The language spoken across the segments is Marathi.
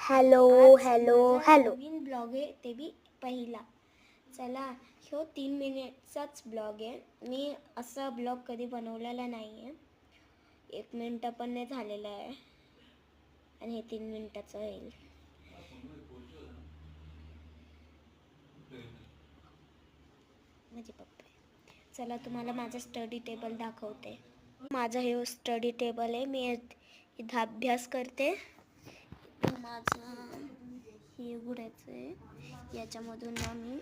Hello hello hello. नवीन ब्लॉग आहे, ते बी पहिला. चला, ह्यो 3 मिनिटचाच ब्लॉग आहे. मी असा ब्लॉग कधी बनवलेला नाही आहे. 1 मिनिट पण नाही झालेला आहे आणि हे 3 मिनिटाचं होईल. माझे पप्पा. चला, तुम्हाला माझं स्टडी टेबल दाखवते. माझा हे स्टडी टेबल आहे. मी इथं अभ्यास करते. इथं माझं हे उघडायचं आहे. याच्यामधून मी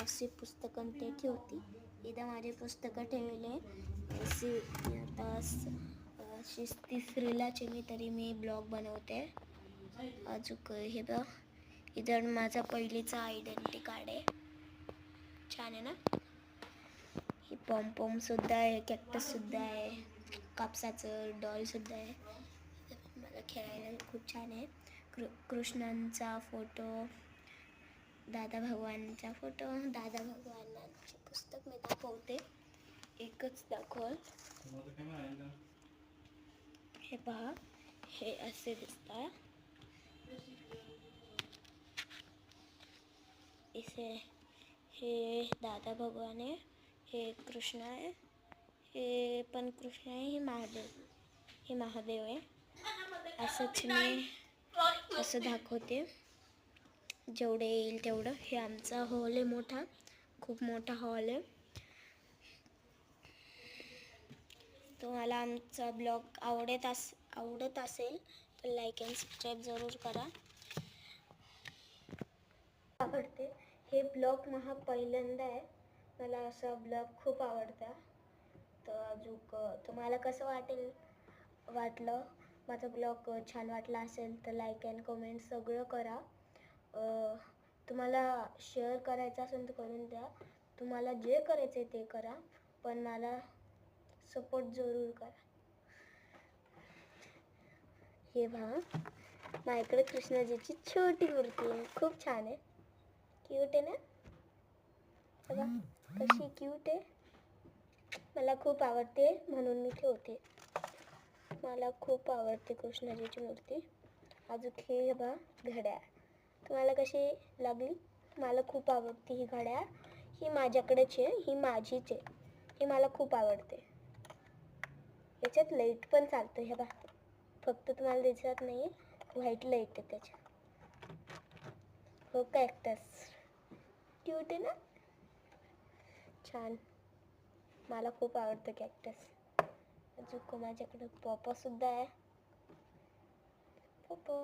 अशी पुस्तकं ते ठेवते. इथं माझे पुस्तकं ठेवले. आता 3रीलाचे मी तरी मी ब्लॉग बनवते. अजून हे बघ, इथं माझा पहिलीचा आयडेंटिटी कार्ड आहे. छान आहे ना. ही पॉम सुद्धा आहे, कॅक्टस सुद्धा आहे, कापसाचं डॉल सुद्धा आहे. मला खेळायला खूप छान आहे. कृष्णांचा फोटो, दादा भगवानचा फोटो, दादा भगवानांचे पुस्तक मी दाखवते. एकच दाखवल. हे पहा, हे असे दिसतात. इथे हे दादा भगवान आहे, हे कृष्ण आहे, हे पण कृष्ण आहे, हे महादेव आहे. असंच मी असं दाखवते जेवढे येईल तेवढं. हे आमचा हॉल आहे मोठा, खूप मोठा हॉल आहे. तुम्हाला आमचा ब्लॉग आवडत असेल तर लाईक अँड सबस्क्राईब जरूर करा. आवडते हे ब्लॉग पहिल्यांदा आहे. मला असा ब्लॉग खूप आवडता. तर अजून तुम्हाला कसं वाटलं माझा ब्लॉग छान वाटला असेल तर लाईक अँड कमेंट सगळं करा. तुम्हाला शेअर करायचं असेल तर करून द्या. तुम्हाला जे करायचं आहे ते करा, पण मला सपोर्ट जरूर करा. हे पहा, माझ्याकडे कृष्णाजीची छोटी मूर्ती आहे, खूप छान आहे. क्यूट आहे ना. बघा कशी क्यूट आहे. मला खूप आवडते म्हणून मी ठेवते. मला खूप आवडते कृष्णाजीची मूर्ती. अजून हे बघा घड्याळ. तुम्हाला कशी लागली? मला खूप आवडते ही घड्याळ. ही माझ्याकडेच आहे, ही माझीच आहे. ही मला खूप आवडते. याच्यात लाईट पण चालतो. हे बघा, फक्त तुम्हाला दिसत नाही, व्हाईट लाईट आहे त्याच्यात. हो, कॅक्टस क्यूट आहे ना. छान, मला खूप आवडतं कॅक्टस. अजून माझ्याकडे पप्पा सुद्धा आहे. पप्पा